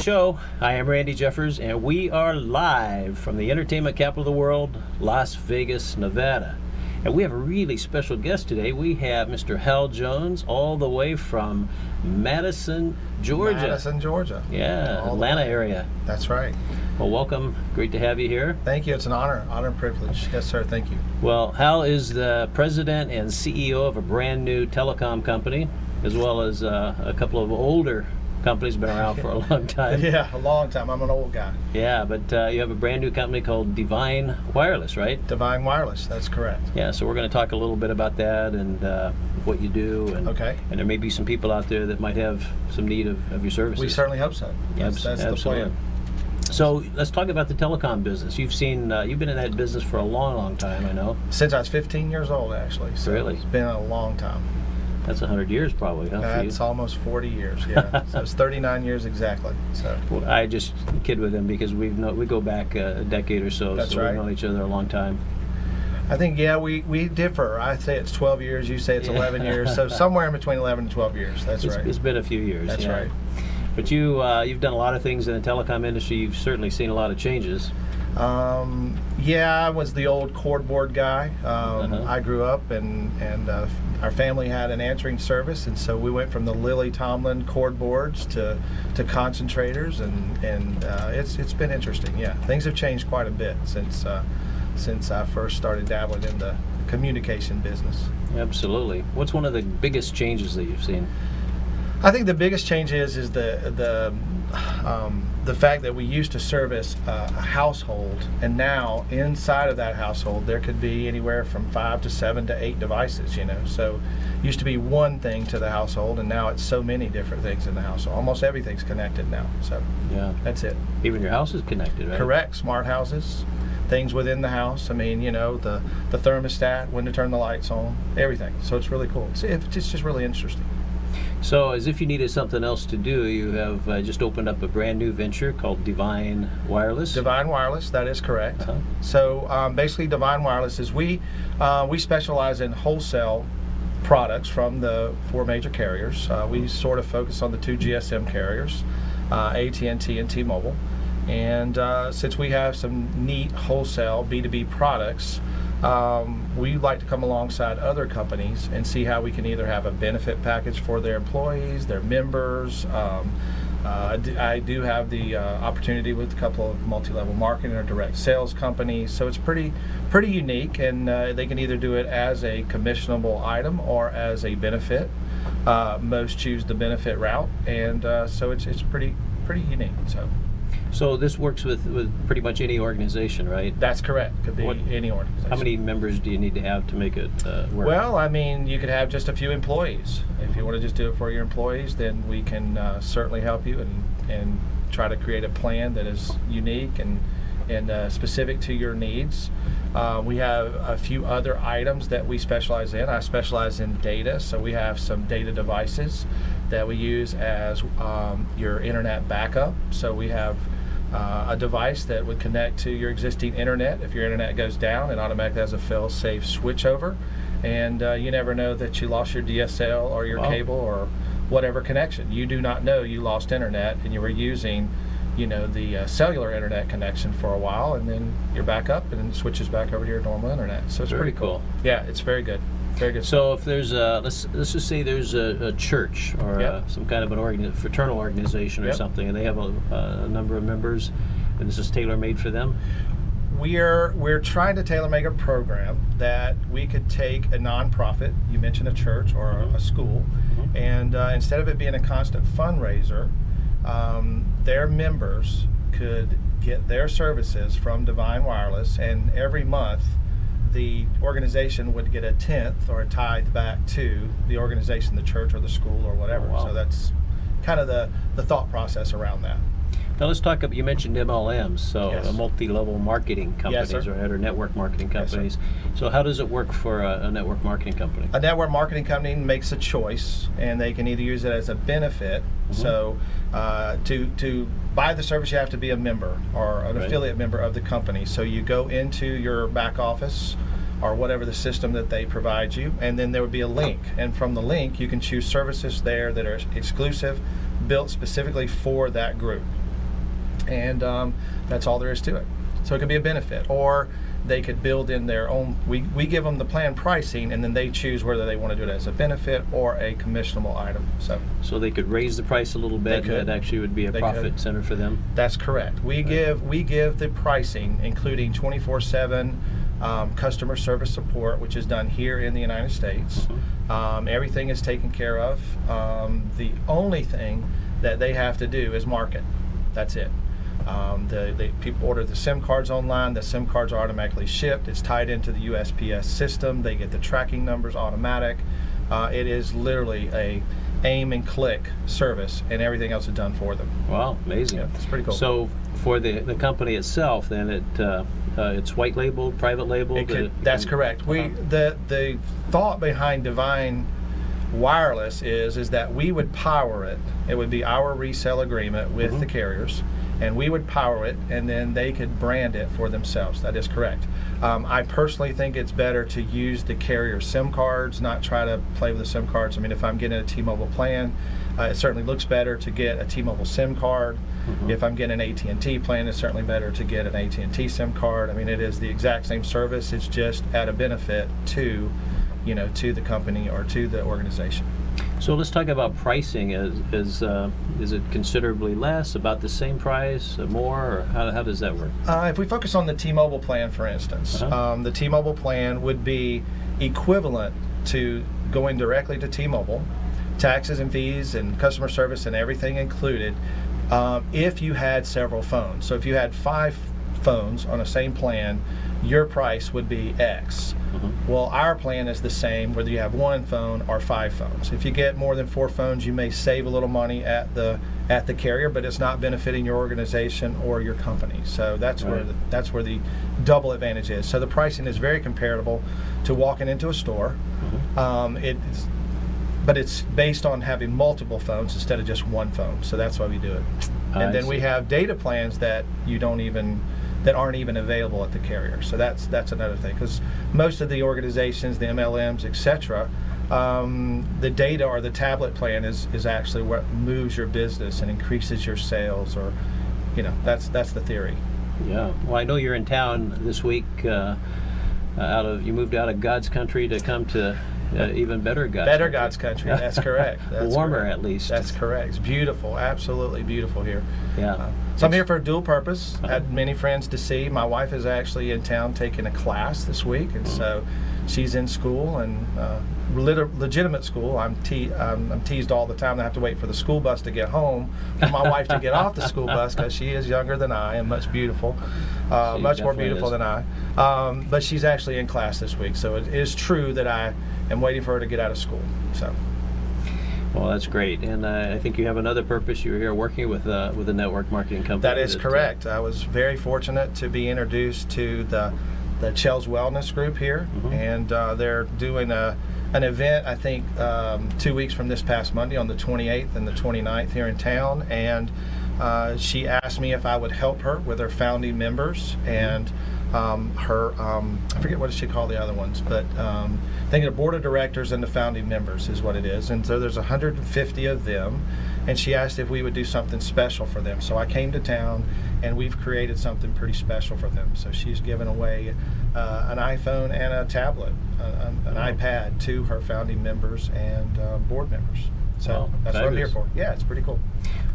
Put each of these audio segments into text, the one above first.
show. I am Randy Jeffers, and we are live from the entertainment capital of the world, Las Vegas, Nevada. And we have a really special guest today. We have Mr. Hal Jones, all the way from Madison, Georgia. Madison, Georgia. Yeah, All Atlanta area. That's right. Well, welcome. Great to have you here. Thank you. It's an honor and privilege. Yes, sir. Thank you. Well, Hal is the president and CEO of a brand new telecom company, as well as a couple of older companies been around for a long time. Yeah, a long time. I'm an old guy. Yeah, but you have a brand new company called Divine Wireless, right? Divine Wireless. That's correct. Yeah, so we're going to talk a little bit about that and what you do. And, Okay. And there may be some people out there that might have some need of your services. We certainly hope so. That's the Absolutely. plan. So let's talk about the telecom business. You've been in that business for a long time, I know. Since I was 15 years old, actually. So Really? It's been a long time. That's 100 years probably, huh? for you? That's almost 40 years, yeah. So it's 39 years exactly. So Well, I just kid with him because we go back a decade or so. That's so right. We've known each other a long time. I think, yeah, we differ. I say it's 12 years, you say it's 11 years. So somewhere in between 11 and 12 years. That's right. It's been a few years. That's yeah. right. But you've done a lot of things in the telecom industry. You've certainly seen a lot of changes. Yeah, I was the old cordboard guy. I grew up and our family had an answering service, and so we went from the Lily Tomlin cordboards to concentrators, and it's been interesting. Yeah, things have changed quite a bit since I first started dabbling in the communication business. Absolutely. What's one of the biggest changes that you've seen? I think the biggest change is the fact that we used to service a household, and now inside of that household there could be anywhere from 5 to 7 to 8 devices. So it used to be one thing to the household, and now it's so many different things in the household. Almost everything's connected now. So Yeah. that's it. Even your house is connected, right? Correct. Smart houses, things within the house. I mean, the thermostat, when to turn the lights on, everything. So it's really cool. It's just really interesting. So, as if you needed something else to do, you have just opened up a brand new venture called Divine Wireless. Divine Wireless, that is correct. Uh-huh. So basically, Divine Wireless is we specialize in wholesale products from the 4 major carriers. We sort of focus on the 2 GSM carriers, AT&T and T-Mobile. And since we have some neat wholesale B2B products, we like to come alongside other companies and see how we can either have a benefit package for their employees, their members. I do have the opportunity with a couple of multi-level marketing or direct sales companies, so it's pretty unique, and they can either do it as a commissionable item or as a benefit. Most choose the benefit route, and so it's pretty unique. So this works with pretty much any organization, right? That's correct. Could be any organization. How many members do you need to have to make it work? Well, I mean, you could have just a few employees. If you want to just do it for your employees, then we can certainly help you and try to create a plan that is unique and specific to your needs. We have a few other items that we specialize in. I specialize in data, so we have some data devices that we use as your internet backup. So we have a device that would connect to your existing internet. If your internet goes down, it automatically has a fail-safe switchover, and you never know that you lost your DSL or your cable or whatever connection. You do not know you lost internet and you were using the cellular internet connection for a while, and then you're back up and it switches back over to your normal internet. So it's Very pretty cool. cool. Yeah, it's very good. Very good. So if there's let's just say there's a church or some kind of an fraternal organization or something, and they have a number of members, and this is tailor-made for them. We're trying to tailor-make a program that we could take a nonprofit, you mentioned a church or a school, and instead of it being a constant fundraiser, their members could get their services from Divine Wireless, and every month the organization would get a tenth or a tithe back to the organization, the church or the school or whatever. Oh, wow. So that's kind of the thought process around that. Now let's talk about, you mentioned MLMs, so Yes. multi-level marketing companies, Yes, sir. right, or network marketing Yes, sir. companies. So how does it work for a network marketing company? A network marketing company makes a choice, and they can either use it as a benefit. So to buy the service, you have to be a member or an affiliate member of the company. So you go into your back office or whatever the system that they provide you, and then there would be a link. And from the link, you can choose services there that are exclusive, built specifically for that group. And that's all there is to it. So it could be a benefit, or they could build in their own. We give them the plan pricing, and then they choose whether they want to do it as a benefit or a commissionable item. So they could raise the price a little bit. They could. That actually would be a profit center for them. That's correct. We give the pricing, including 24/7 customer service support, which is done here in the United States. Everything is taken care of. The only thing that they have to do is market. That's it. People order the SIM cards online. The SIM cards are automatically shipped. It's tied into the USPS system. They get the tracking numbers automatic. It is literally a aim and click service, and everything else is done for them. Wow, amazing. Yeah, it's pretty cool. So for the company itself, then it's white labeled, private labeled. That's correct. The thought behind Divine Wireless is that we would power it. It would be our resale agreement with the carriers, and we would power it, and then they could brand it for themselves. That is correct. I personally think it's better to use the carrier SIM cards, not try to play with the SIM cards. I mean, if I'm getting a T-Mobile plan, it certainly looks better to get a T-Mobile SIM card. If I'm getting an AT&T plan, it's certainly better to get an AT&T SIM card. I mean, it is the exact same service. It's just at a benefit to the company or to the organization. So let's talk about pricing. Is it considerably less, about the same price, more, or how does that work? If we focus on the T-Mobile plan, for instance, the T-Mobile plan would be equivalent to going directly to T-Mobile, taxes and fees and customer service and everything included, if you had several phones. So if you had 5 phones on the same plan, your price would be X. Well, our plan is the same whether you have 1 phone or 5 phones. If you get more than 4 phones, you may save a little money at the carrier, but it's not benefiting your organization or your company. So that's where the double advantage is. So the pricing is very comparable to walking into a store. But it's based on having multiple phones instead of just 1 phone. So that's why we do it. And then we have data plans that aren't even available at the carrier. So that's another thing, because most of the organizations, the MLMs, etc., the data or the tablet plan is actually what moves your business and increases your sales, or that's the theory. Yeah. Well, I know you're in town this week. You moved out of God's country to come to even better God's country. God's country. That's correct. That's warmer, correct. At least. That's correct. It's beautiful. Absolutely beautiful here. Yeah. So I'm here for a dual purpose. I had many friends to see. My wife is actually in town taking a class this week, and so she's in school, and legitimate school. I'm teased all the time. I have to wait for the school bus to get home for my wife to get off the school bus, because she is younger than I and much more beautiful than I. But she's actually in class this week, so it is true that I am waiting for her to get out of school. So. Well, that's great, and I think you have another purpose. You're here working with a network marketing company. That is correct. I was very fortunate to be introduced to the Chels Wellness Group here, and they're doing an event, I think, 2 weeks from this past Monday on the 28th and the 29th here in town, and she asked me if I would help her with her founding members and I forget what she called the other ones, but I think the board of directors and the founding members is what it is. And so there's 150 of them, and she asked if we would do something special for them. So I came to town, and we've created something pretty special for them. So she's given away an iPhone and a tablet, an iPad to her founding members and board members. So that's what I'm here for. Yeah, it's pretty cool.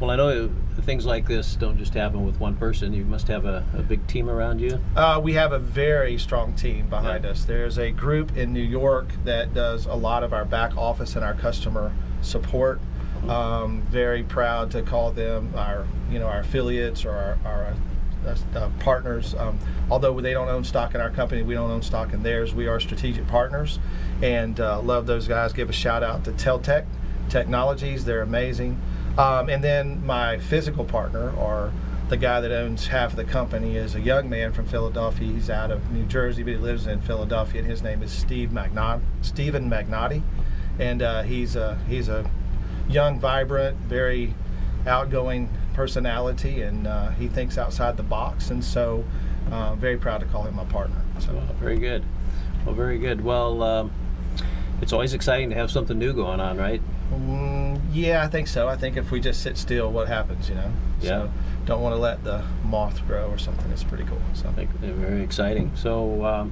Well, I know things like this don't just happen with one person. You must have a big team around you. We have a very strong team behind us. There's a group in New York that does a lot of our back office and our customer support. Very proud to call them our affiliates or our partners. Although they don't own stock in our company, we don't own stock in theirs. We are strategic partners, and love those guys. Give a shout out to Teltec Technologies. They're amazing. And then my physical partner, or the guy that owns half of the company, is a young man from Philadelphia. He's out of New Jersey, but he lives in Philadelphia, and his name is Stephen Magnotti. And he's a young, vibrant, very outgoing personality, and he thinks outside the box, and so very proud to call him my partner. So. Well, very good. Well, very good. Well, it's always exciting to have something new going on, right? Yeah, I think so. I think if we just sit still, what happens, Yeah. don't want to let the moth grow or something. It's pretty cool. So. I think they're very exciting. So,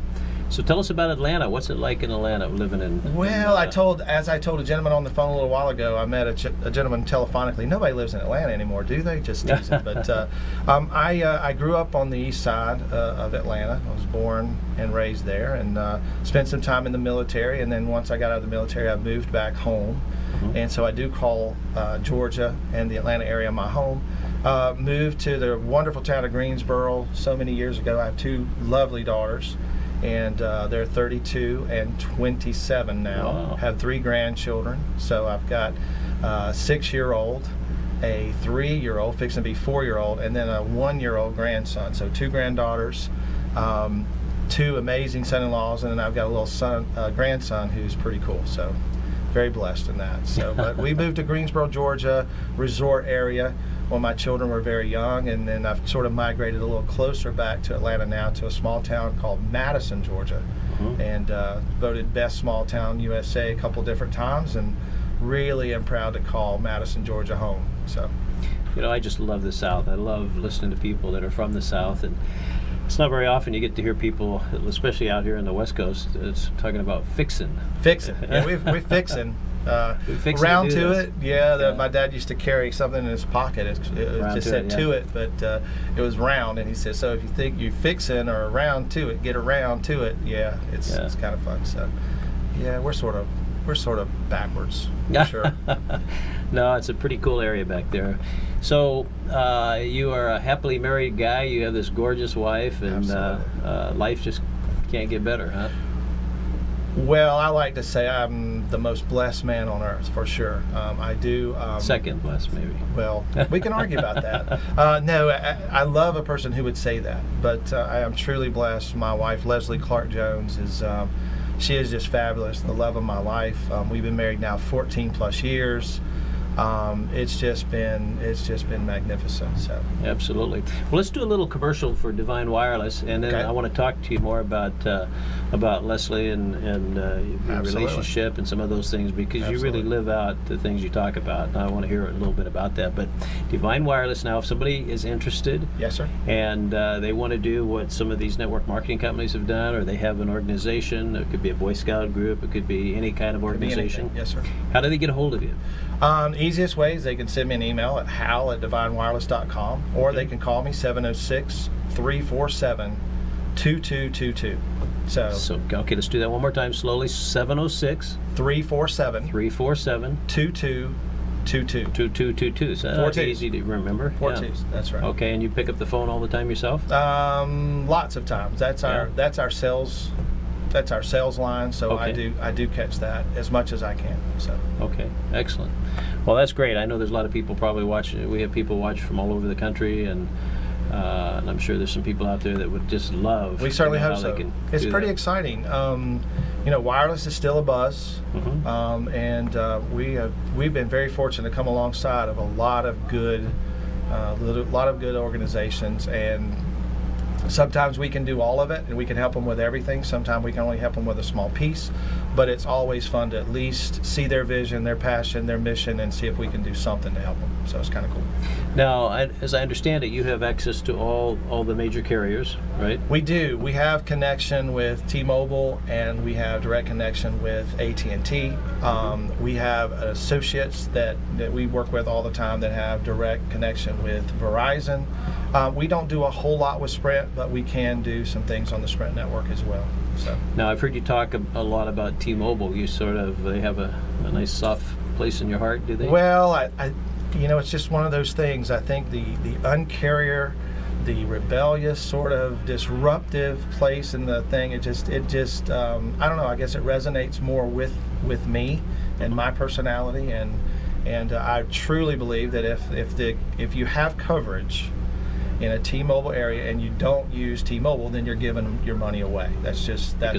so tell us about Atlanta. What's it like in Atlanta, living in? Well, as I told a gentleman on the phone a little while ago, I met a gentleman telephonically. Nobody lives in Atlanta anymore, do they? Just teasing. But I grew up on the east side of Atlanta. I was born and raised there, and spent some time in the military. And then once I got out of the military, I moved back home. And so I do call Georgia and the Atlanta area my home. Moved to the wonderful town of Greensboro so many years ago. I have two lovely daughters, and they're 32 and 27 now. Wow. Have 3 grandchildren. So I've got a 6-year-old, a 3-year-old, fixing to be 4-year-old, and then a 1-year-old grandson. So 2 granddaughters, 2 amazing son-in-laws, and then I've got a little grandson who's pretty cool. So very blessed in that. So, but we moved to Greensboro, Georgia, resort area, when my children were very young, and then I've sort of migrated a little closer back to Atlanta now, to a small town called Madison, Georgia, and voted best small town USA a couple different times, and really am proud to call Madison, Georgia home. So, You know, I just love the South. I love listening to people that are from the South, and it's not very often you get to hear people, especially out here in the West Coast, it's talking about fixing. Yeah, we're fixing. Round to it, yeah. My dad used to carry something in his pocket. It just said to it, but it was round. And he said, so if you think you fixing or around to it, get around to it. Yeah, it's kind of fun. So, yeah, we're sort of backwards. For sure. No, it's a pretty cool area back there. So you are a happily married guy. You have this gorgeous wife, and life just can't get better, huh? Well, I like to say I'm the most blessed man on earth, for sure. I do. Second blessed, maybe. Well, we can argue about that. No, I love a person who would say that, but I am truly blessed. My wife, Leslie Clark Jones, she is just fabulous, the love of my life. We've been married now 14 plus years. It's just been magnificent. So absolutely. Well, let's do a little commercial for Divine Wireless, and then I want to talk to you more about Leslie and your relationship and some of those things, because you really live out the things you talk about. And I want to hear a little bit about that. But Divine Wireless, now, if somebody is interested, yes, sir, and they want to do what some of these network marketing companies have done, or they have an organization, it could be a Boy Scout group, it could be any kind of organization. Yes, sir. How do they get a hold of you? Easiest way is they can send me an email at hal@divinewireless.com, or they can call me 706-347-2222. So okay, let's do that one more time slowly. 706-347-2222. 2222. So that's easy to remember. 4 T's, that's right. Okay, and you pick up the phone all the time yourself? Lots of times. That's our sales. That's our sales line, so I do catch that as much as I can. So okay, excellent. Well, that's great. I know there's a lot of people probably watching. We have people watch from all over the country, and I'm sure there's some people out there that would just love. We certainly hope so. It's pretty exciting. Wireless is still a buzz, and we've been very fortunate to come alongside of a lot of good organizations, and sometimes we can do all of it and we can help them with everything. Sometimes we can only help them with a small piece, but it's always fun to at least see their vision, their passion, their mission, and see if we can do something to help them. So it's kind of cool. Now, as I understand it, you have access to all the major carriers, right? We do. We have connection with T-Mobile, and we have direct connection with AT&T. We have associates that we work with all the time that have direct connection with Verizon. We don't do a whole lot with Sprint, but we can do some things on the Sprint network as well. So now, I've heard you talk a lot about T-Mobile. They have a nice soft place in your heart, do they? Well, it's just one of those things. I think the uncarrier, the rebellious, sort of disruptive place in the thing, it just I don't know, I guess it resonates more with me and my personality, and I truly believe that if you have coverage in a T-Mobile area and you don't use T-Mobile, then you're giving your money away. That's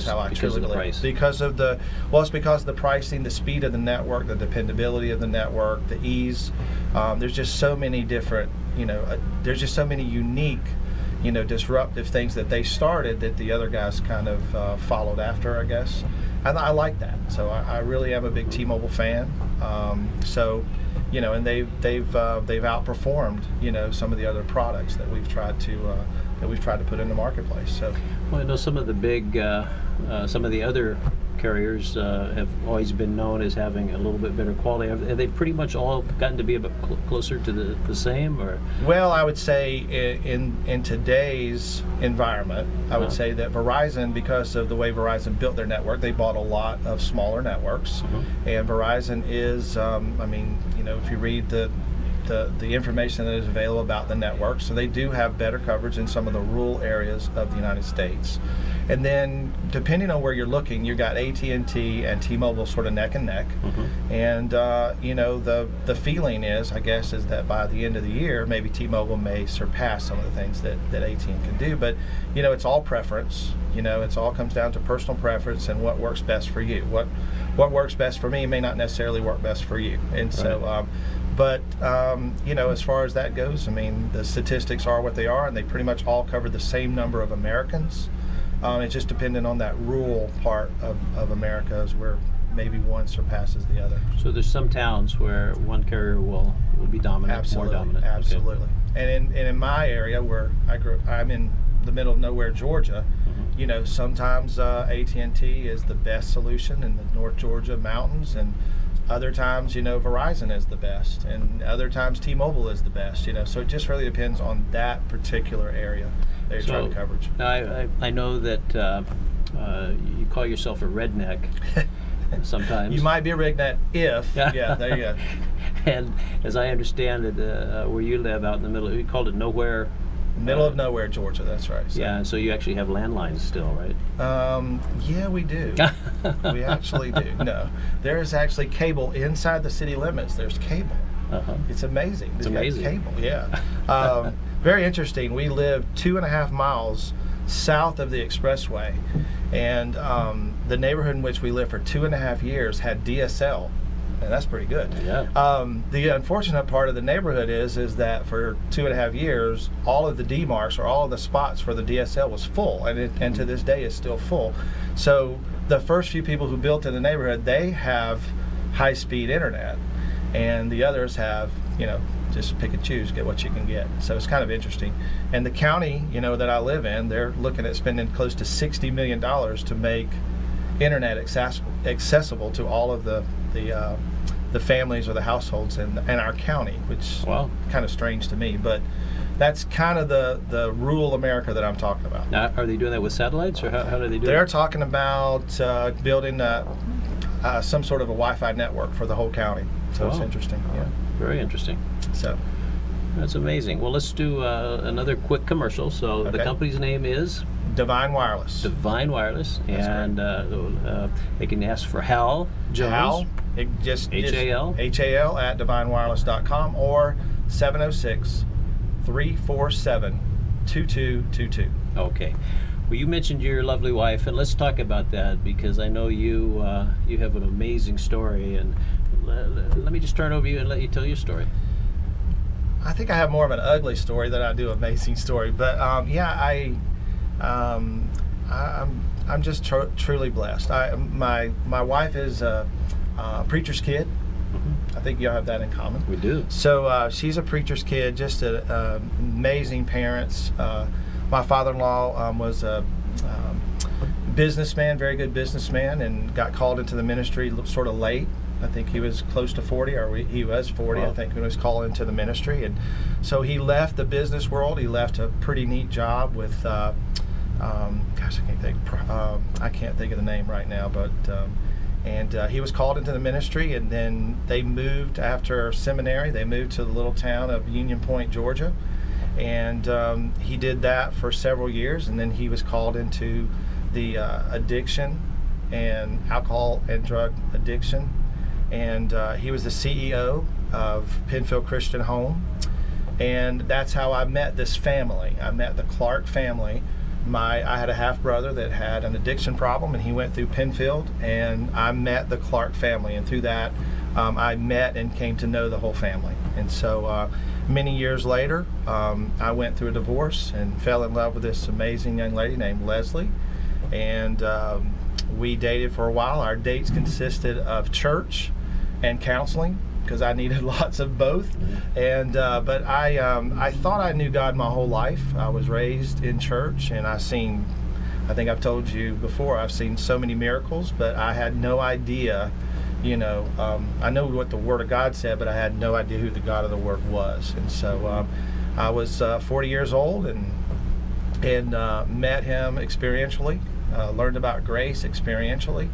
how I truly believe. Price. It's because of the pricing, the speed of the network, the dependability of the network, the ease. There's just so many different, there's just so many unique, disruptive things that they started that the other guys kind of followed after, I guess. And I like that. So I really am a big T-Mobile fan. So and they've outperformed some of the other products that we've tried to put in the marketplace. So, well, I know some of the big, some of the other carriers have always been known as having a little bit better quality. Have they pretty much all gotten to be a bit closer to the same, or? Well, I would say in today's environment, I would say that Verizon, because of the way Verizon built their network, they bought a lot of smaller networks, and Verizon is, if you read the information that is available about the network, so they do have better coverage in some of the rural areas of the United States. And then, depending on where you're looking, you got AT&T and T-Mobile sort of neck and neck. And the feeling is, I guess, is that by the end of the year, maybe T-Mobile may surpass some of the things that AT&T can do. But it's all preference. It's all comes down to personal preference and what works best for you. What works best for me may not necessarily work best for you. And so. But as far as that goes, the statistics are what they are, and they pretty much all cover the same number of Americans. It's just dependent on that rural part of America is where maybe one surpasses the other. So there's some towns where one carrier will be dominant, absolutely, more dominant. Absolutely. Okay. And in my area where I grew, I'm in the middle of nowhere, Georgia. Sometimes AT&T is the best solution in the North Georgia mountains, and other times, Verizon is the best, and other times T-Mobile is the best. So it just really depends on that particular area that you're trying to coverage. I know that you call yourself a redneck sometimes. You might be a redneck if, yeah, there you go. And as I understand it, where you live out in the middle, you called it nowhere. Middle of nowhere, Georgia. That's right. So. Yeah, and so you actually have landlines still, right? Yeah, we do. We actually do. No, there is actually cable inside the city limits. There's cable. It's amazing. It's amazing. Cable, yeah. Very interesting. We live 2.5 miles south of the expressway, and the neighborhood in which we lived for 2.5 years had DSL. And that's pretty good. Yeah. The unfortunate part of the neighborhood is that for 2.5 years, all of the DMARCs or all of the spots for the DSL was full, and to this day is still full. So the first few people who built in the neighborhood, they have high-speed internet, and the others have, just pick and choose, get what you can get. So it's kind of interesting. And the county, that I live in, they're looking at spending close to $60 million to make internet accessible to all of the families or the households in our county, which kind of strange to me, but that's kind of the rural America that I'm talking about. Now, are they doing that with satellites, or how do they do it? They're talking about building some sort of a Wi-Fi network for the whole county. So it's interesting. Yeah. Very interesting. So that's amazing. Well, let's do another quick commercial. So the company's name is Divine Wireless. Divine Wireless, and they can ask for Hal Jones. Hal, just HAL at divinewireless.com or 706-347-2222. Okay. Well, you mentioned your lovely wife, and let's talk about that, because I know you have an amazing story, and let me just turn over you and let you tell your story. I think I have more of an ugly story than I do an amazing story, but I'm just truly blessed. My wife is a preacher's kid. I think y'all have that in common. We do. So she's a preacher's kid, just amazing parents. My father-in-law was a businessman, very good businessman, and got called into the ministry sort of late. I think he was close to 40, or he was 40, I think, when he was called into the ministry. And so he left the business world. He left a pretty neat job with, I can't think of the name right now, but he was called into the ministry, and then they moved after seminary. They moved to the little town of Union Point, Georgia, and he did that for several years, and then he was called into the addiction and alcohol and drug addiction. And he was the CEO of Penfield Christian Home, and that's how I met this family. I met the Clark family. I had a half brother that had an addiction problem, and he went through Penfield, and I met the Clark family, and through that I met and came to know the whole family. And so many years later, I went through a divorce and fell in love with this amazing young lady named Leslie, and we dated for a while. Our dates consisted of church and counseling, because I needed lots of both. And but I thought I knew God my whole life. I was raised in church, and I think I've told you before, I've seen so many miracles, but I had no idea, I know what the Word of God said, but I had no idea who the God of the Word was. And so I was 40 years old and met him experientially, learned about grace experientially,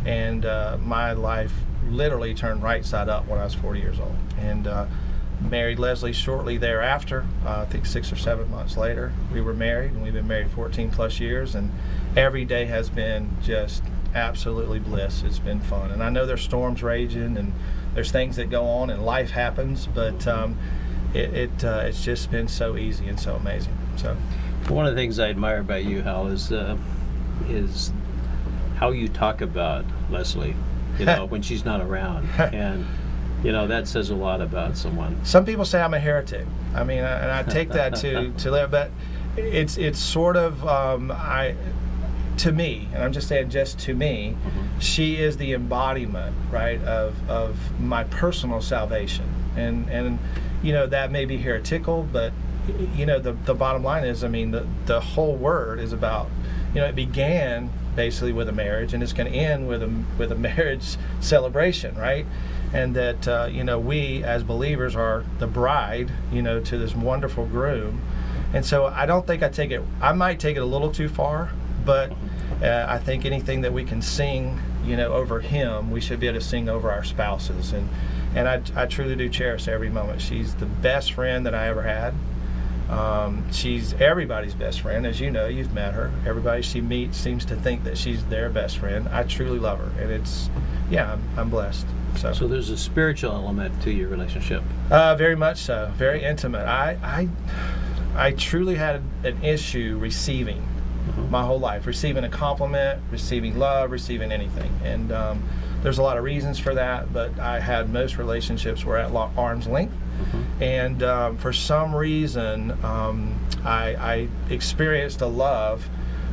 and my life literally turned right side up when I was 40 years old. And married Leslie shortly thereafter. I think 6 or 7 months later, we were married, and we've been married 14 plus years, and every day has been just absolutely bliss. It's been fun, and I know there's storms raging and there's things that go on and life happens, but it's just been so easy and so amazing. So One of the things I admire about you, Hal, is how you talk about Leslie, when she's not around, and that says a lot about someone. Some people say I'm a heretic. I mean, and I take that to live, but it's sort of to me, and I'm just saying just to me, she is the embodiment, right, of my personal salvation, and that may be heretical, but the bottom line is, I mean, the whole word is about, it began basically with a marriage, and it's going to end with a marriage celebration, right? And that we as believers are the bride, to this wonderful groom. And so I don't think I might take it a little too far, but I think anything that we can sing, over him, we should be able to sing over our spouses. And I truly do cherish every moment. She's the best friend that I ever had. She's everybody's best friend. As you know, you've met her. Everybody she meets seems to think that she's their best friend. I truly love her, and I'm blessed. So there's a spiritual element to your relationship. Very much so. Very intimate. I truly had an issue receiving my whole life, receiving a compliment, receiving love, receiving anything. And there's a lot of reasons for that, but I had most relationships were at arm's length. And for some reason, I experienced a love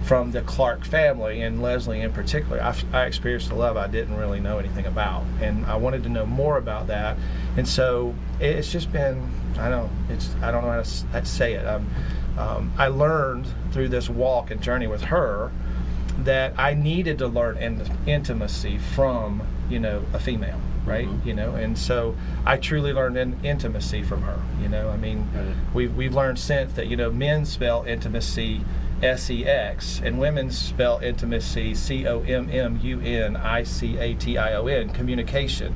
from the Clark family, and Leslie in particular. I experienced a love I didn't really know anything about, and I wanted to know more about that. And so it's just been, I don't know how to say it. I learned through this walk and journey with her that I needed to learn intimacy from, a female, right? And so I truly learned intimacy from her. I mean, we've learned since that, men spell intimacy SEX, and women spell intimacy COMMUNICATION, communication.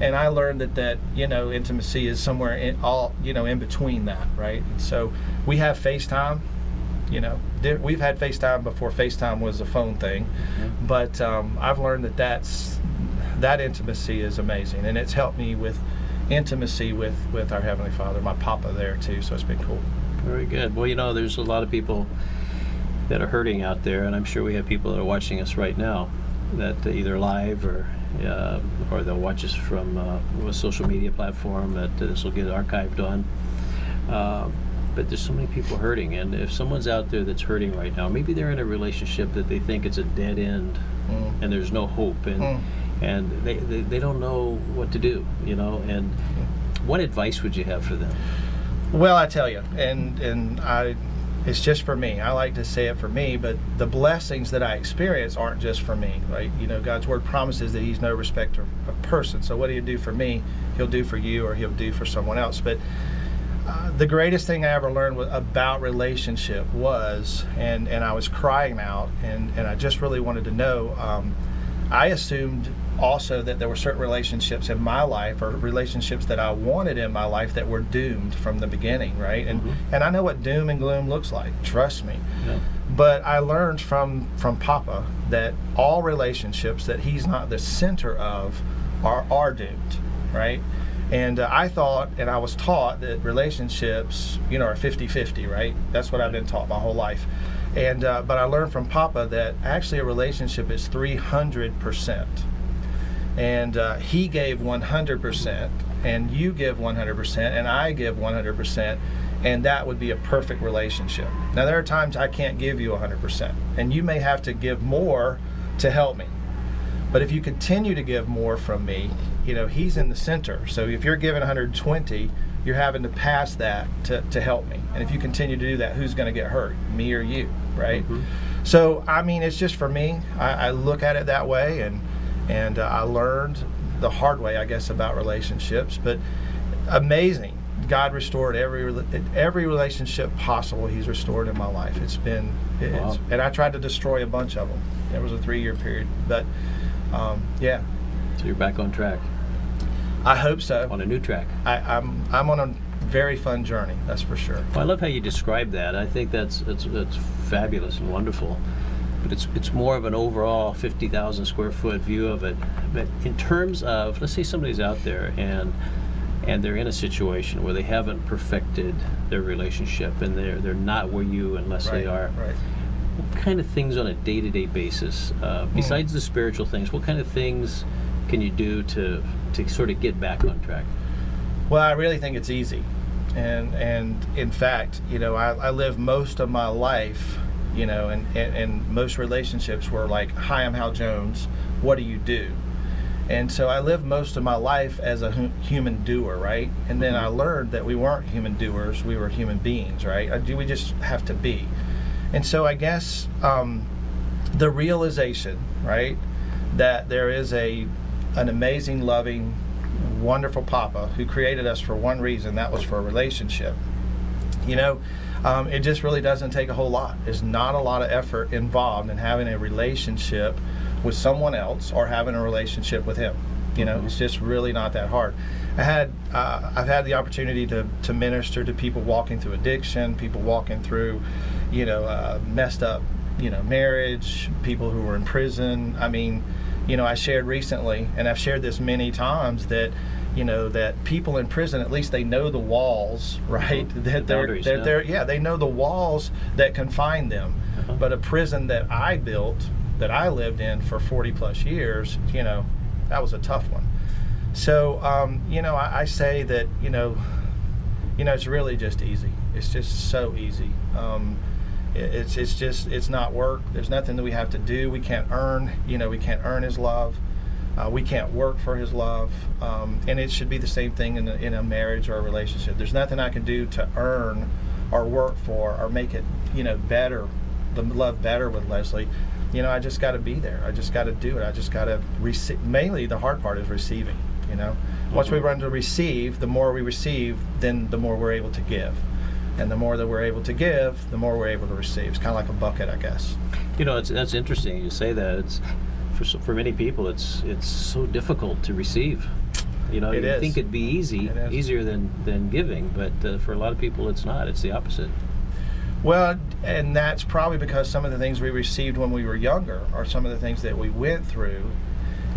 And I learned that intimacy is somewhere in between that, right? So we have FaceTime. We've had FaceTime before FaceTime was a phone thing, but I've learned that intimacy is amazing, and it's helped me with intimacy with our Heavenly Father, my Papa there too. So it's been cool. Very good. Well, there's a lot of people that are hurting out there, and I'm sure we have people that are watching us right now that either live or they'll watch us from a social media platform that this will get archived on. But there's so many people hurting, and if someone's out there that's hurting right now, maybe they're in a relationship that they think it's a dead end, and there's no hope, and they don't know what to do, and what advice would you have for them? Well, I tell you, and it's just for me. I like to say it for me, but the blessings that I experience aren't just for me, right? God's Word promises that He's no respecter of person. So what He'll do for me, He'll do for you, or He'll do for someone else. But the greatest thing I ever learned about relationship was, and I was crying out, and I just really wanted to know, I assumed also that there were certain relationships in my life, or relationships that I wanted in my life, that were doomed from the beginning, right? And I know what doom and gloom looks like, trust me. Yeah. But I learned from Papa that all relationships that he's not the center of are doomed, right? And I thought, and I was taught, that relationships, are 50-50, right? That's what I've been taught my whole life. And but I learned from Papa that actually a relationship is 300%. And he gave 100%, and you give 100%, and I give 100%, and that would be a perfect relationship. Now, there are times I can't give you 100%, and you may have to give more to help me. But if you continue to give more from me, he's in the center. So if you're giving 120, you're having to pass that to help me. And if you continue to do that, who's going to get hurt, me or you, right? Mm-hmm. So I mean, it's just for me. I look at it that way, and I learned the hard way, I guess, about relationships. But amazing, God restored every relationship possible. He's restored in my life. Wow. And I tried to destroy a bunch of them. It was a 3-year period, but yeah. So you're back on track, I hope so. on a new track. I'm on a very fun journey, that's for sure. Well, I love how you describe that. I think that's fabulous and wonderful. But it's more of an overall 50,000 square foot view of it. But in terms of, let's say somebody's out there and they're in a situation where they haven't perfected their relationship and they're not where you and Leslie are. Right. What kind of things on a day-to-day basis, besides the spiritual things, what kind of things can you do to sort of get back on track? Well, I really think it's easy. And in fact, I live most of my life, and most relationships were like, hi, I'm Hal Jones. What do you do? And so I lived most of my life as a human doer, right? And then I learned that we weren't human doers, we were human beings, right? We just have to be. And so I guess the realization, right, that there is an amazing, loving, wonderful Papa who created us for one reason, that was for a relationship. It just really doesn't take a whole lot. There's not a lot of effort involved in having a relationship with someone else or having a relationship with him. It's just really not that hard. I've had the opportunity to minister to people walking through addiction, people walking through, messed up, marriage, people who were in prison. I mean, I shared recently, and I've shared this many times, that that people in prison, at least they know the walls, right? That they know the walls that confine them. But a prison that I built, that I lived in for 40 plus years, that was a tough one. So, I say that, it's really just easy. It's just so easy. It's not work. There's nothing that we have to do. We can't earn, we can't earn his love. We can't work for his love. And it should be the same thing in a marriage or a relationship. There's nothing I can do to earn or work for or make it, better, the love better with Leslie. I just got to be there. I just got to do it. I just got to receive. Mainly the hard part is receiving, Once we run to receive, the more we receive, then the more we're able to give. And the more that we're able to give, the more we're able to receive. It's kind of like a bucket, I guess. That's interesting you say that. It's for many people, it's so difficult to receive. You think it'd be easier than giving, but for a lot of people, it's not. It's the opposite. Well, and that's probably because some of the things we received when we were younger are some of the things that we went through,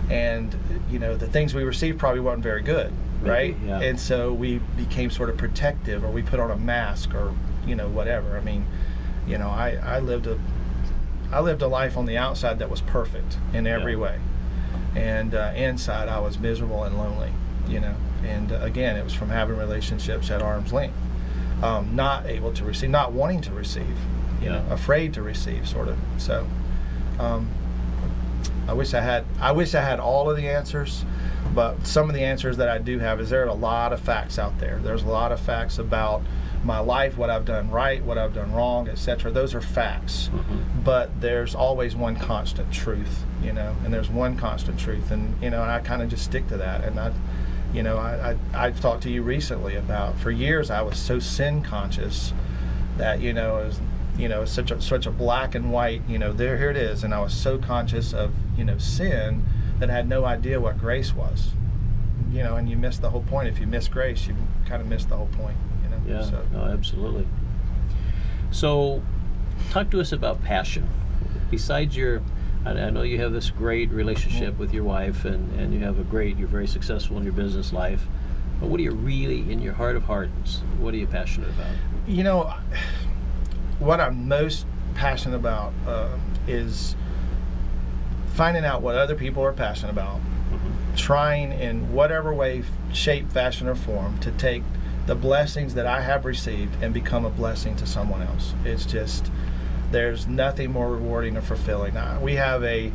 and the things we received probably weren't very good, right? Maybe, yeah. And so we became sort of protective, or we put on a mask, or whatever. I mean, I lived a life on the outside that was perfect in every way, and inside I was miserable and lonely, And again, it was from having relationships at arm's length. Not able to receive, not wanting to receive, afraid to receive, sort of. So, I wish I had all of the answers, but some of the answers that I do have is there are a lot of facts out there. There's a lot of facts about my life, what I've done right, what I've done wrong, etc. Those are facts, but there's always one constant truth, and there's one constant truth, and and I kind of just stick to that, and I've talked to you recently about, for years I was so sin conscious that it's such a black and white, here it is, and I was so conscious of sin that I had no idea what grace was, and you miss the whole point. If you miss grace, you kind of miss the whole point. Yeah, no, absolutely. So, talk to us about passion. Besides I know you have this great relationship with your wife, and you're very successful in your business life. But what are you really, in your heart of hearts, what are you passionate about? What I'm most passionate about is finding out what other people are passionate about, trying in whatever way, shape, fashion, or form to take the blessings that I have received and become a blessing to someone else. It's just, There's nothing more rewarding or fulfilling. We have a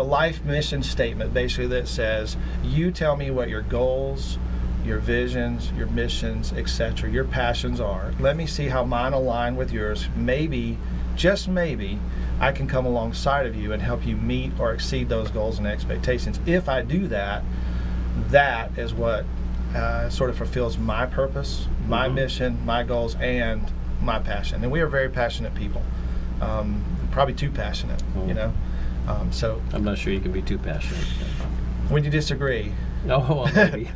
life mission statement basically that says, you tell me what your goals, your visions, your missions, etc., your passions are. Let me see how mine align with yours. Maybe, just maybe, I can come alongside of you and help you meet or exceed those goals and expectations. If I do that, that is what sort of fulfills my purpose, my mission, my goals, and my passion. And we are very passionate people. Probably too passionate, you know. So I'm not sure you can be too passionate. when you disagree, Oh, well, maybe.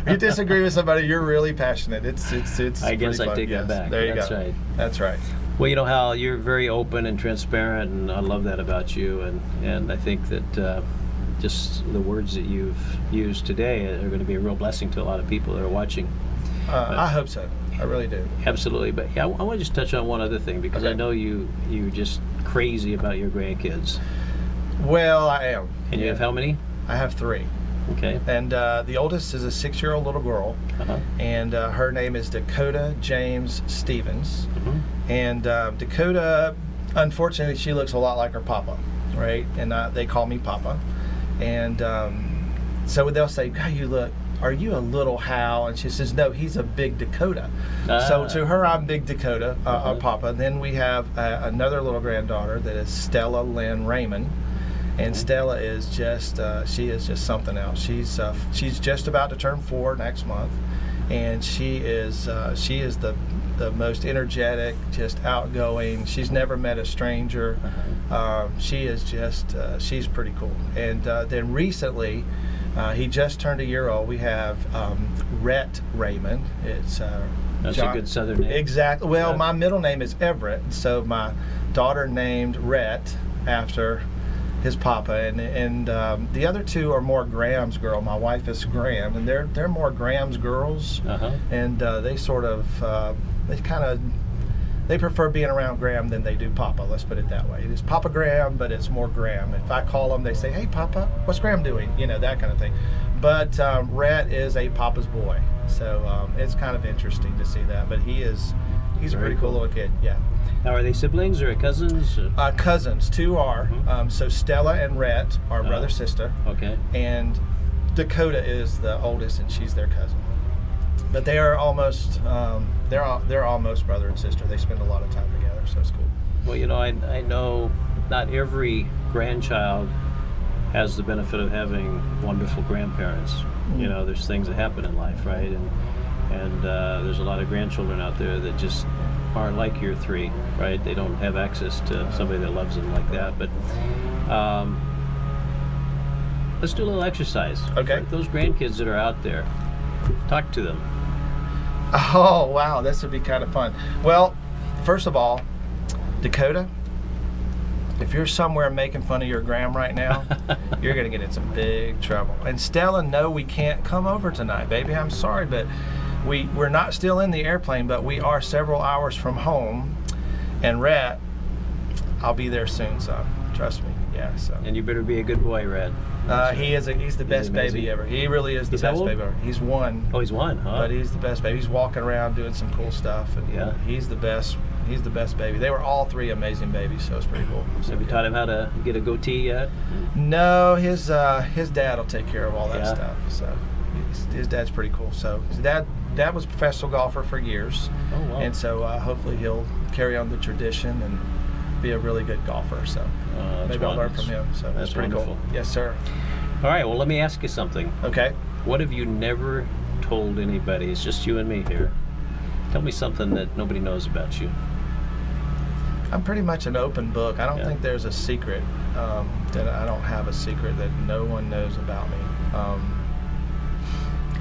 you disagree with somebody, you're really passionate. It's. I guess pretty I fun. take that back. There you That's go. right. That's right. Well, you know, Hal, you're very open and transparent, and I love that about you. And I think that just the words that you've used today are going to be a real blessing to a lot of people that are watching. I hope so. I really do. Absolutely. But yeah, I want to just touch on one other thing, because I Okay. know you're just crazy about your grandkids. Well, I am. And you have how many? I have 3. Okay. And the oldest is a 6-year-old little girl, Uh-huh. and her name is Dakota James Stevens. Mhm. And Dakota, unfortunately, she looks a lot like her papa, right? And they call me Papa. And so they'll say, God, are you a little Hal? And she says, no, he's a big Dakota. So to her, I'm Big Dakota, Papa. Then we have another little granddaughter that is Stella Lynn Raymond. And Stella is just, she is just something else. She's just about to turn 4 next month. And she is the most energetic, just outgoing. She's never met a stranger. She is just, she's pretty cool. And then recently, he just turned a year old. We have Rhett Raymond. It's That's a good Southern name. Exactly. Well, Yeah. my middle name is Everett, so my daughter named Rhett after his papa, and the other 2 are more Graham's girl. My wife is Graham, and they're more Graham's girls, and they sort of they prefer being around Graham than they do Papa. Let's put it that way. It is Papa Graham, but it's more Graham. If I call them, they say, "Hey, Papa, what's Graham doing?" You know, that kind of thing. But Rhett is a Papa's boy, so it's kind of interesting to see that. But he's a Very pretty cool cool. little kid. Yeah. Now, are they siblings or cousins? Cousins, 2 are. So Stella and Rhett are brother sister, Okay. and Dakota is the oldest, and she's their cousin. But they are almost they're almost brother and sister. They spend a lot of time together, so it's cool. Well, you know, I know not every grandchild has the benefit of having wonderful grandparents. You know, there's things that happen in life, right? And there's a lot of grandchildren out there that just aren't like your 3, right? They don't have access to somebody that loves them like that. But let's do a little exercise. Okay. For those grandkids that are out there, talk to them. Oh, wow, this would be kind of fun. Well, first of all, Dakota, if you're somewhere making fun of your Graham right now, you're going to get in some big trouble. And Stella, no, we can't come over tonight, baby. I'm sorry, but we're not still in the airplane, but we are several hours from home. And Rhett, I'll be there soon, son. Trust me. Yeah, so. And you better be a good boy, Red. He's the best amazing. baby ever. He really is the He's how best old? baby ever. He's 1. Oh, he's 1, huh? But he's the best baby. He's walking around doing some cool stuff, and Yeah. he's the best. He's the best baby. They were all 3 amazing babies, so it's pretty cool. So, Have you taught him how to get a goatee yet? No, his dad will take care of all that Yeah. stuff. So his dad's pretty cool. So his dad was a professional golfer for years, Oh, wow. and so hopefully he'll carry on the tradition and be a really good golfer. So That's maybe I'll learn wonderful. from him. So That's that's pretty wonderful. cool. Yes, sir. All right, well, let me ask you something. Okay. What have you never told anybody? It's just you and me here. Tell me something that nobody knows about you. I'm pretty much an open book. I don't Yeah. think there's a secret that I don't have a secret that no one knows about me.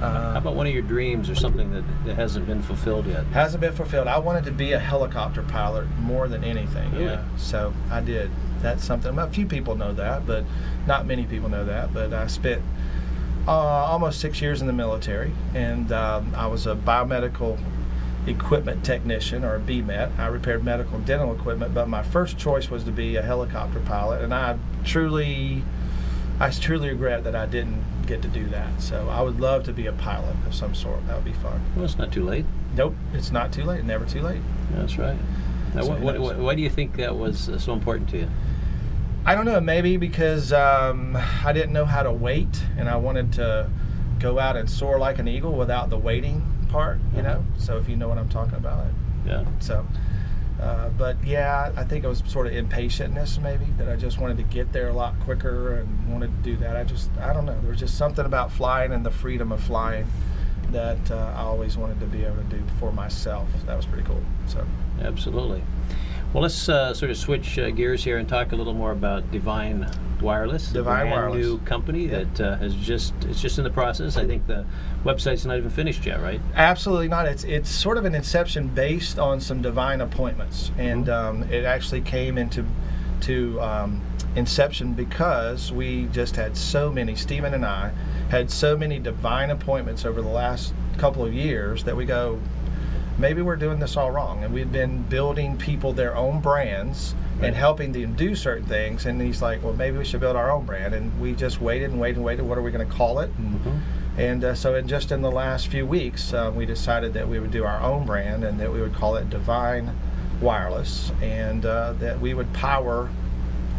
How about one of your dreams or something that hasn't been fulfilled yet? Hasn't been fulfilled. I wanted to be a helicopter pilot more than anything. Really? Yeah. So I did. That's something. A few people know that, but not many people know that. But I spent almost 6 years in the military, and I was a biomedical equipment technician, or a BMET. I repaired medical and dental equipment, but my first choice was to be a helicopter pilot, and I truly regret that I didn't get to do that. So I would love to be a pilot of some sort. That would be fun. Well, it's not too late. Nope, it's not too late. Never too late. That's right. Now, So who knows? why do you think that was so important to you? I don't know, maybe because I didn't know how to wait, and I wanted to go out and soar like an eagle without the waiting part, you know? So if you know what I'm talking about. Yeah. So, but yeah, I think it was sort of impatientness maybe, that I just wanted to get there a lot quicker and wanted to do that. I don't know. There was just something about flying and the freedom of flying that I always wanted to be able to do for myself. That was pretty cool. So. Absolutely. Well, let's sort of switch gears here and talk a little more about Divine Wireless. Divine a brand Wireless. new company Yep. that it's just in the process. I think the website's not even finished yet, right? Absolutely not. It's sort of an inception based on some divine appointments, and it actually came into inception because we just had so many. Stephen and I had so many divine appointments over the last couple of years that we go, maybe we're doing this all wrong. And we'd been building people their own brands and helping them do certain things. And he's like, well, maybe we should build our own brand. And we just waited and waited and waited. What are we going to call it? And so just in the last few weeks, we decided that we would do our own brand and that we would call it Divine Wireless, and that we would power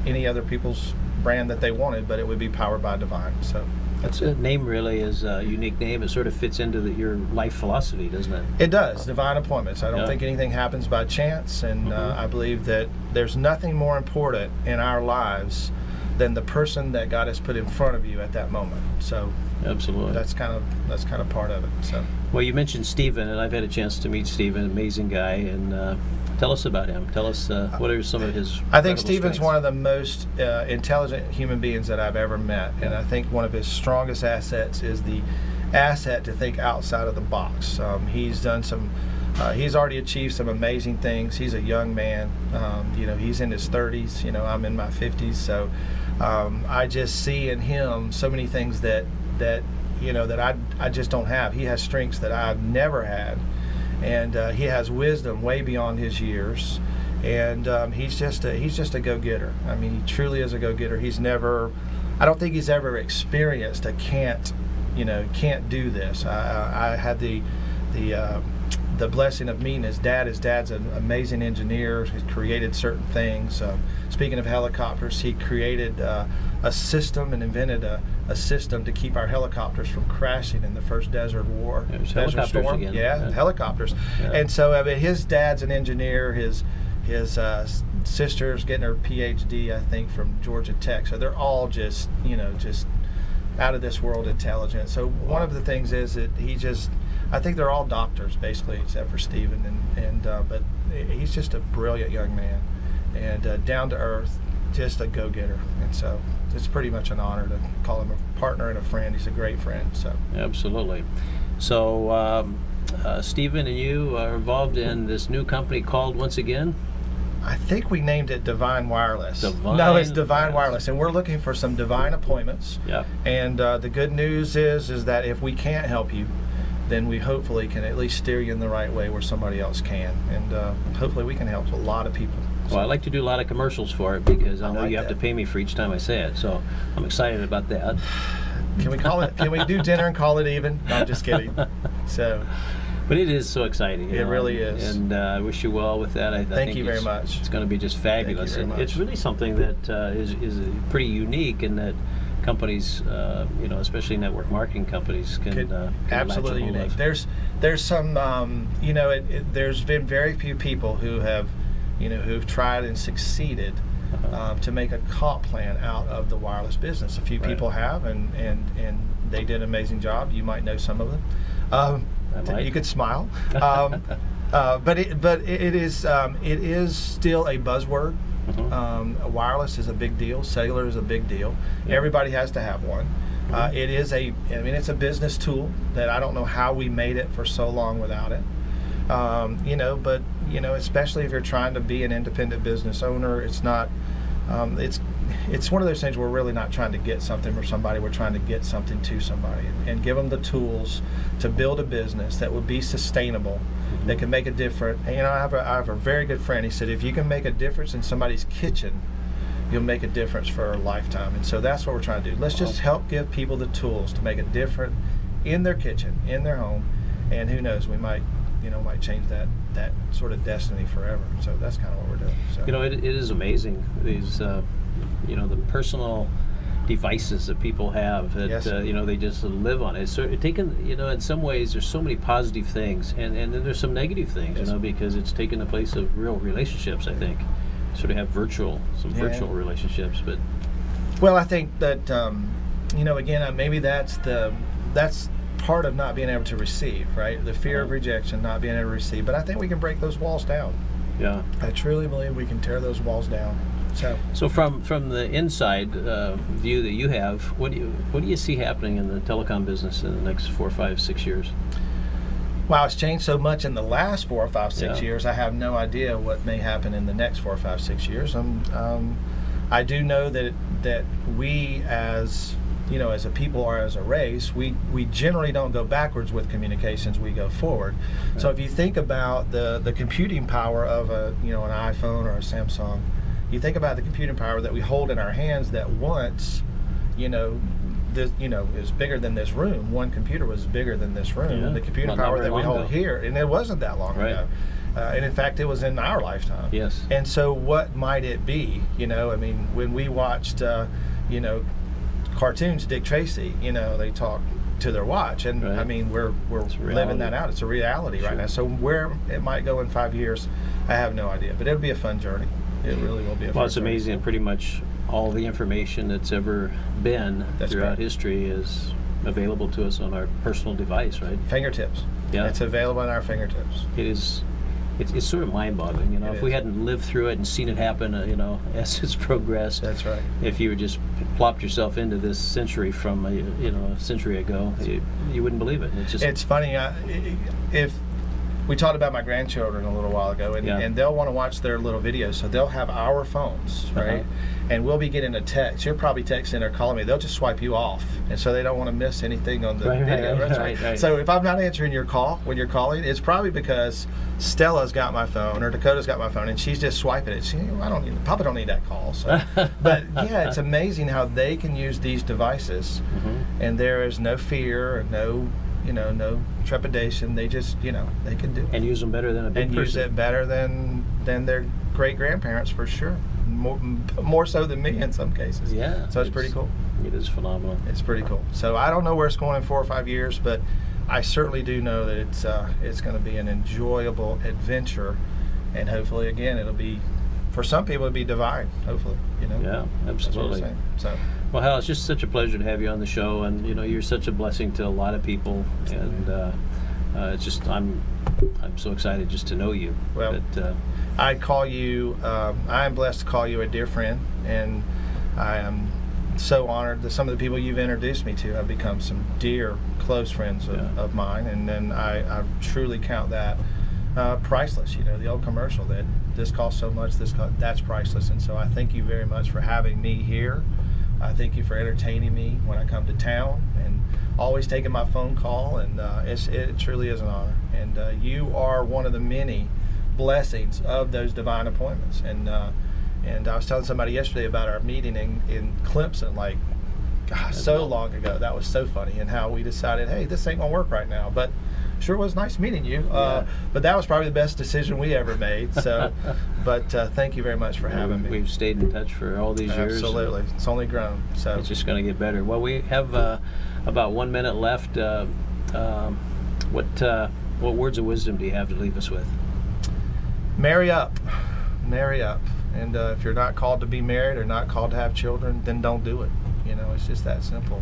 any other people's brand that they wanted, but it would be powered by Divine. So that's The it. name really is a unique name. It sort of fits into your life philosophy, doesn't it? It does. Divine appointments. I don't Yeah. think anything happens by chance, and I believe that there's nothing more important in our lives than the person that God has put in front of you at that moment. So Absolutely. that's kind of part of it. So. Well, you mentioned Stephen, and I've had a chance to meet Stephen, amazing guy, and tell us about him. Tell us what are some of his I think incredible Stephen's strengths? one of the most intelligent human beings that I've ever met, and I think one of his strongest assets is the asset to think outside of the box. He's done some. He's already achieved some amazing things. He's a young man. He's in his 30s. I'm in my 50s. So I just see in him so many things that I just don't have. He has strengths that I've never had, and he has wisdom way beyond his years. And he's just a go-getter. I mean, he truly is a go-getter. I don't think he's ever experienced a can't do this. I had the blessing of meeting his dad. His dad's an amazing engineer. He's created certain things. Speaking of helicopters, he created a system and invented a system to keep our helicopters from crashing in the first Desert War. There's Desert helicopters Storm. again. Yeah, Yeah. helicopters. Yeah. And so, his dad's an engineer. His sister's getting her PhD, I think, from Georgia Tech. So they're all just out of this world intelligent. So one of the things is that I think they're all doctors basically, except for Stephen, but he's just a brilliant young man, and down to earth, just a go-getter. And so it's pretty much an honor to call him a partner and a friend. He's a great friend. So Absolutely. So, Stephen and you are involved in this new company called, once again? I think we named it Divine Wireless. Divine No, it's Divine Wireless. Wireless, and we're looking for some divine appointments. Yeah. And the good news is that if we can't help you, then we hopefully can at least steer you in the right way where somebody else can, and hopefully we can help a lot of people. Well, I like to do a lot of commercials for it because I know like you have to that. pay me for each time I say it. So I'm excited about that. Can we call it? Can we do dinner and call it even? No, I'm just kidding. So But it is so exciting. It really is. And I wish you well with that. I Thank think you very much. It's going to be just fabulous. very And much. it's really something that is pretty unique in that companies, especially network marketing companies, can absolutely latch a hold unique. of. There's some there's been very few people who have who've tried and succeeded to make a comp plan out of the wireless business. A few Right. people have, and they did an amazing job. You might know some of them. I might. You could smile. But it is still a buzzword. Wireless is a big deal. Cellular is a big deal. Yeah. Everybody has to have one. It's a business tool that I don't know how we made it for so long without it. But especially if you're trying to be an independent business owner, it's not. It's one of those things. We're really not trying to get something from somebody. We're trying to get something to somebody and give them the tools to build a business that would be sustainable, that can make a difference. And, I have a very good friend. He said, if you can make a difference in somebody's kitchen, you'll make a difference for a lifetime. And so that's what we're trying to do. Let's just help give people the tools to make a difference in their kitchen, in their home, and who knows, we might might change that sort of destiny forever. So that's kind of what we're doing. So. It is amazing, these the personal devices that people have that Yes. they just live on it. So taken, in some ways there's so many positive things, and then there's some negative things, Yes. because it's taken the place of real relationships. I think sort of have virtual relationships, but Well, I think that again, maybe that's part of not being able to receive, right? The fear of rejection, not being able to receive. But I think we can break those walls down. yeah. I truly believe we can tear those walls down. So from the inside view that you have, what do you see happening in the telecom business in the next 4, 5, 6 years? Wow, it's changed so much in the last 4 or 5, 6 Yeah. years. I have no idea what may happen in the next 4 or 5, 6 years. I do know that we as a people or as a race, we generally don't go backwards with communications. We go forward. Right. So if you think about the computing power of an iPhone or a Samsung, you think about the computing power that we hold in our hands that once, is bigger than this room. One computer was bigger than this room. Yeah. The computing Well, not power very that we long hold ago. here, and it wasn't that long Right. ago. And in fact, it was in our lifetime. Yes. And so what might it be? When we watched, cartoons, Dick Tracy, they talk to their watch. And Right. we're It's a living reality. that out. It's a reality Sure. right now. So where it might go in 5 years, I have no idea. But it'll be a fun journey. It really will be a fun Well, it's journey. amazing. Pretty much all the information that's ever been That's throughout right. history is available to us on our personal device, right? Fingertips. Yeah. It's available on our fingertips. It is. It's sort of mind-boggling, It If we is. hadn't lived through it and seen it happen, as it's progressed. That's right. If you just plopped yourself into this century from a century ago, you wouldn't believe it. It's just It's funny. If we talked about my grandchildren a little while ago, and, Yeah. and they'll want to watch their little videos, so they'll have our phones, right? Uh-huh. And we'll be getting a text. You're probably texting or calling me. They'll just swipe you off, and so they don't want to miss anything on the Right, video. right, That's right. So if I'm not answering your call when you're calling, it's probably because Stella's got my phone or Dakota's got my phone, and she's just swiping it. Papa don't need that call. So, but yeah, it's amazing how they can use these devices, and there is no fear or no trepidation. They just, they can do it. and use them better than a big And use person. it better than their great grandparents for sure. More so than me in some cases. Yeah. So it's pretty cool. It is phenomenal. It's pretty cool. So I don't know where it's going in 4 or 5 years, but I certainly do know that it's going to be an enjoyable adventure, and hopefully, again, it'll be, for some people, it'll be divine. Hopefully, Yeah, That's what we're absolutely. saying. So Well, Hal, it's just such a pleasure to have you on the show, and you're such a blessing to a lot of people, and it's just I'm so excited just to know you. Well, But, I call you. I am blessed to call you a dear friend, and I am so honored that some of the people you've introduced me to have become some dear, close friends of mine, and then I truly count that priceless. The old commercial that this costs so much, that's priceless, and so I thank you very much for having me here. I thank you for entertaining me when I come to town, and always taking my phone call, and it truly is an honor. And you are one of the many blessings of those divine appointments. And I was telling somebody yesterday about our meeting in Clemson, so long ago. That was so funny, and how we decided, hey, this ain't gonna work right now, but sure was nice meeting you. Yeah. But that was probably the best decision we ever made. So, but thank you very much for having me. we've stayed in touch for all these years. Absolutely, it's only grown. So It's just going to get better. Well, we have about 1 minute left. What words of wisdom do you have to leave us with? marry up. And if you're not called to be married or not called to have children, then don't do it. It's just that simple.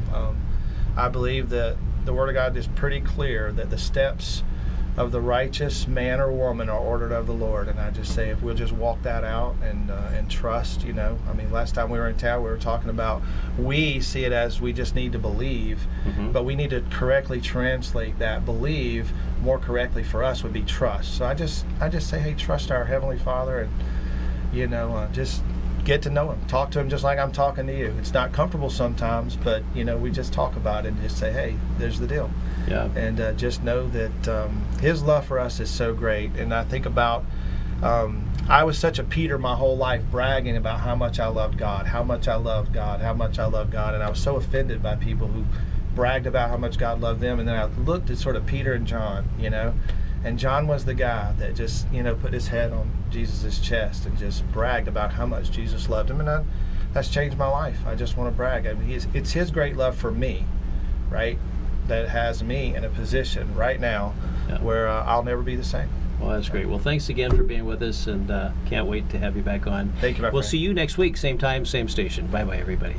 I believe that the Word of God is pretty clear that the steps of the righteous man or woman are ordered of the Lord. And I just say, if we'll just walk that out and trust, last time we were in town, we were talking about, we see it as we just need to believe, but we need to correctly translate that. Believe more correctly for us would be trust. So I just say, hey, trust our Heavenly Father, and just get to know Him. Talk to Him just like I'm talking to you. It's not comfortable sometimes, but we just talk about it and just say, hey, there's the deal. Yeah. And just know that His love for us is so great. And I think about, I was such a Peter my whole life, bragging about how much I loved God, how much I loved God, how much I loved God. And I was so offended by people who bragged about how much God loved them. And then I looked at sort of Peter and John, And John was the guy that just, put his head on Jesus' chest and just bragged about how much Jesus loved him. And that's changed my life. I just want to brag. I mean, it's his great love for me, right, that has me in a position right now where I'll never be the same. Well, that's great. Well, thanks again for being with us, and can't wait to have you back on. Thank you, my We'll friend. see you next week, same time, same station. Bye-bye, everybody.